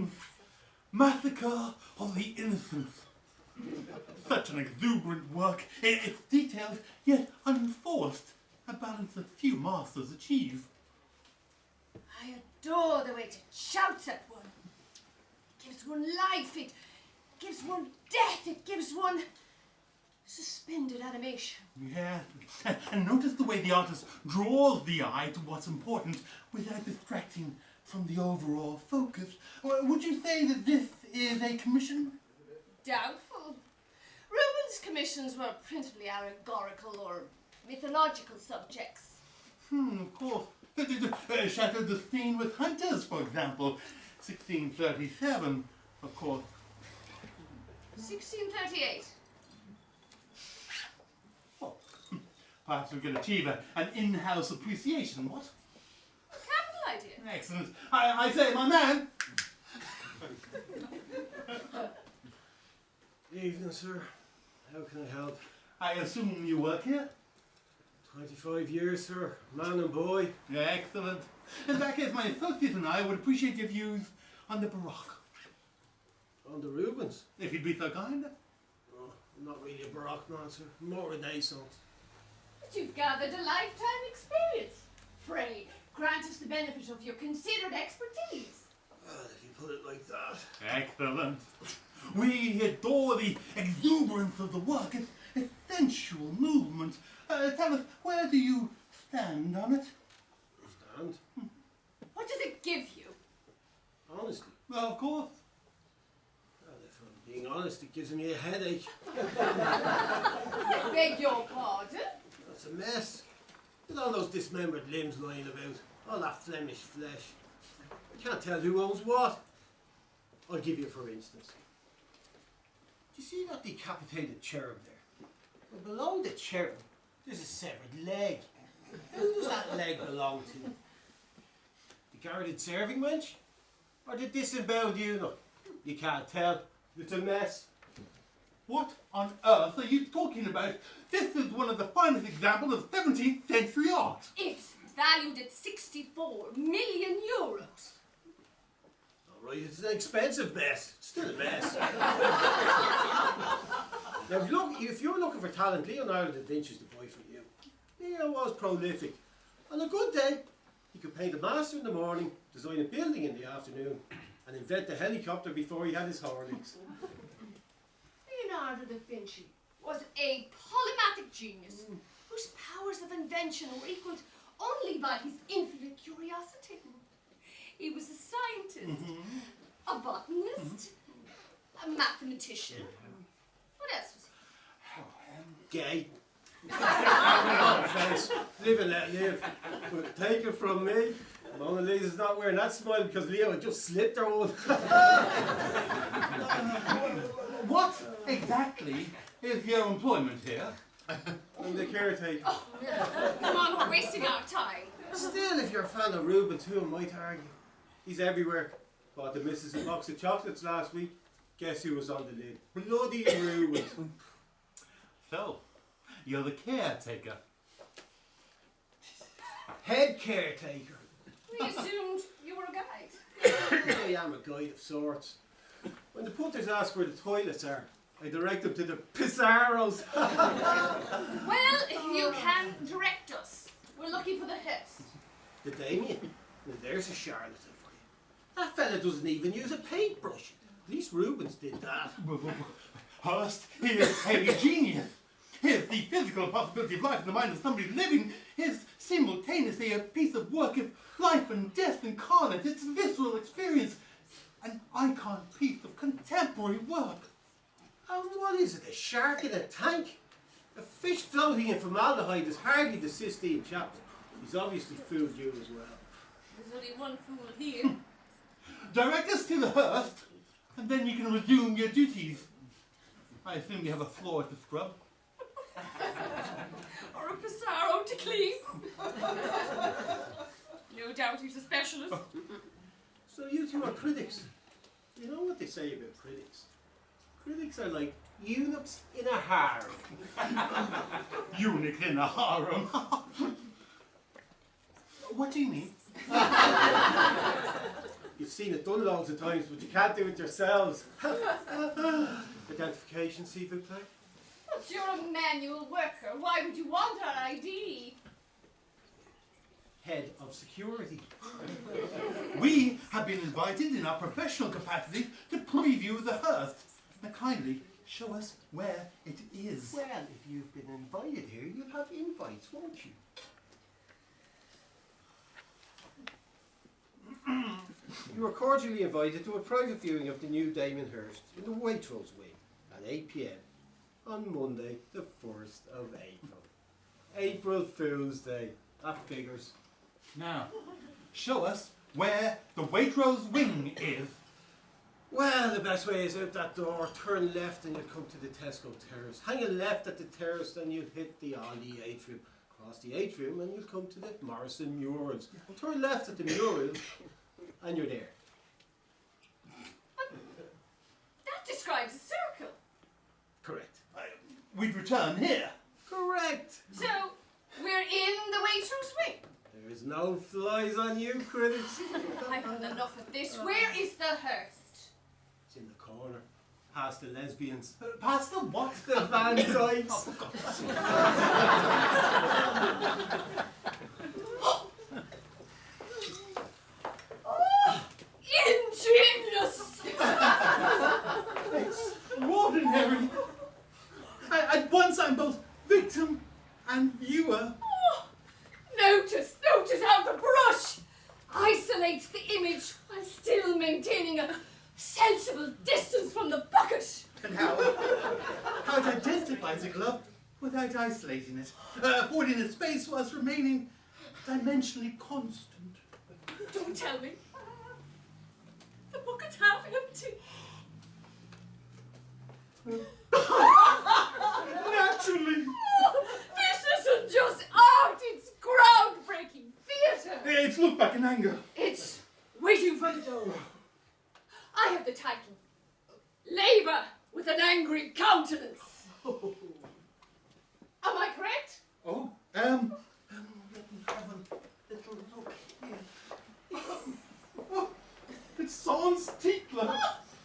Rubens' Massacre of the Innocents. Such an exuberant work, its detailed yet unforced, a balance that few masters achieve. I adore the way it shouts at one. It gives one life, it gives one death, it gives one suspended animation. Yeah, and notice the way the artist draws the eye to what's important without distracting from the overall focus. Would you say that this is a commission? Doubtful. Rubens' commissions were principally allegorical or mythological subjects. Of course. Chateau d'Estaing with Hunters, for example. 1637, of course. 1638. Well, perhaps we could achieve an in-house appreciation, what? A capital idea. Excellent. I say, my man. Evening, sir. How can I help? I assume you work here? 25 years, sir. Man and boy. Yeah, excellent. In that case, my associate and I would appreciate your views on the Baroque. On the Rubens. If you'd be so kind. Oh, I'm not really a Baroque man, sir. More Renaissance. But you've gathered a lifetime experience. Pray, grant us the benefit of your considered expertise. Well, if you put it like that. Excellent. We adore the exuberance of the work, its sensual movement. Tell us, where do you stand on it? Stand? What does it give you? Honestly. Well, of course. Well, if I'm being honest, it gives me a headache. I beg your pardon? That's a mess. With all those dismembered limbs lying about. All that Flemish flesh. I can't tell who owns what. I'll give you for instance. Do you see that decapitated cherub there? Well, below the cherub, there's a severed leg. Who does that leg belong to? The garroted serving wench? Or the disemboweled eunuch? You can't tell. It's a mess. What on earth are you talking about? This is one of the finest examples of 17th century art. It's valued at 64 million euros. Alright, it's an expensive mess. Still a mess. Now, if you're looking for talent, Leonardo da Vinci's the boy for you. Leo was prolific. On a good day, he could paint a master in the morning, design a building in the afternoon, and invent the helicopter before he had his Horlicks. Leonardo da Vinci was a polymathic genius whose powers of invention were equalled only by his infinite curiosity. He was a scientist, a botanist, a mathematician. What else was he? Gay. No offense. Live and let live. But take it from me, Mona Lisa's not wearing that smile because Leo had just slipped her one. What exactly is your employment here? I'm the caretaker. Oh, come on, we're wasting our time. Still, if you're a fan of Rubens, who might argue? He's everywhere. Bought the missus a box of chocolates last week. Guess who was on the lid? Bloody Rubens. So, you're the caretaker. Head caretaker. We assumed you were a guide. I am a guide of sorts. When the punters ask where the toilets are, I direct them to the Pizarros. Well, if you can direct us, we're looking for the host. The Damien. Now there's a charlatan for you. That fella doesn't even use a paintbrush. At least Rubens did that. Hurst is a genius. Here's the physical possibility of life in the mind of somebody living. Here's simultaneously a piece of work of life and death incarnate. It's a visceral experience. An icon piece of contemporary work. And what is it, a shark in a tank? A fish floating in formaldehyde is hardly the Sistine Chapel. He's obviously fooled you as well. There's only one fool here. Direct us to the Hurst, and then you can resume your duties. I assume you have a floor to scrub. Or a Pissarro to clean. No doubt he's a specialist. So you two are critics. You know what they say about critics? Critics are like eunuchs in a harem. Eunuch in a harem. What do you mean? You've seen it done loads of times, but you can't do it yourselves. Identification, s'il vous plaît. But you're a manual worker. Why would you want our ID? Head of security. We have been invited in our professional capacity to preview the Hearst. Now kindly show us where it is. Well, if you've been invited here, you'll have invites, won't you? You are cordially invited to a private viewing of the new Damon Hirst in the Waitrose wing at 8 p.m. on Monday, the 1st of April. April Fool's Day. That figures. Now, show us where the Waitrose wing is. Well, the best way is out that door. Turn left and you'll come to the Tesco Terrace. Hang a left at the terrace, then you'll hit the Aldi atrium. Cross the atrium and you'll come to the Morrison Murals. Turn left at the murals and you're there. That describes a circle. Correct. We'd return here. Correct. So, we're in the Waitrose wing. There is no flies on you, critics. I've had enough of this. Where is the Hearst? It's in the corner. Past the lesbians. Past the what? The Van Dykes. Oh, for God's sake. Ingenious! Extraordinary. At once I'm both victim and viewer. Oh, notice how the brush isolates the image while still maintaining a sensible distance from the bucket. And how it identifies a glove without isolating it, affording it space whilst remaining dimensionally constant. Don't tell me. The bucket's half empty. Naturally. Oh, this isn't just art, it's groundbreaking theatre. It's looked back in anger. It's waiting for the door. I have the title. Labour with an angry countenance. Am I correct? Oh, let me have a little look here. Oh, it's Sans Tickler.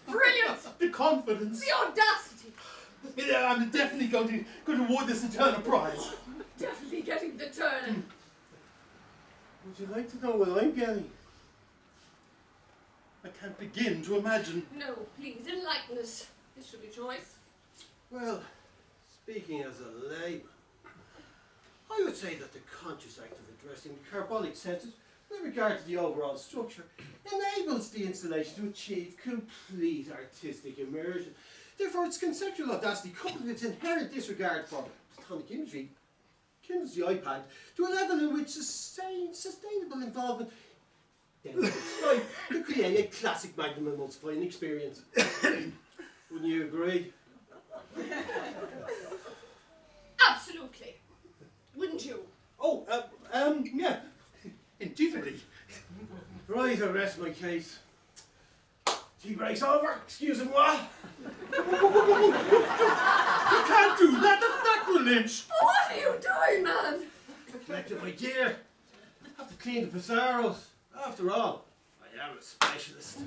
Brilliant! The confidence. The audacity! Yeah, I'm definitely going to award this eternal prize. Definitely getting the turn. Would you like to know what I'm getting? I can't begin to imagine. No, please, enlighten us. This should be choice. Well, speaking as a layman, I would say that the conscious act of addressing the carbonic senses with regard to the overall structure enables the installation to achieve complete artistic immersion. Therefore, its conceptual audacity coupled with its inherent disregard for platonic imagery kindles the iPad to a level in which sustainable involvement to create a classic magnum and multiplying experience. Wouldn't you agree? Absolutely. Wouldn't you? Oh, yeah. Indeed. Right, I rest my case. Tea break's over, excusez-moi. You can't do that, that's sacrilege. What are you doing, man? Collected my gear. Have to clean the Pizarros. After all, I am a specialist.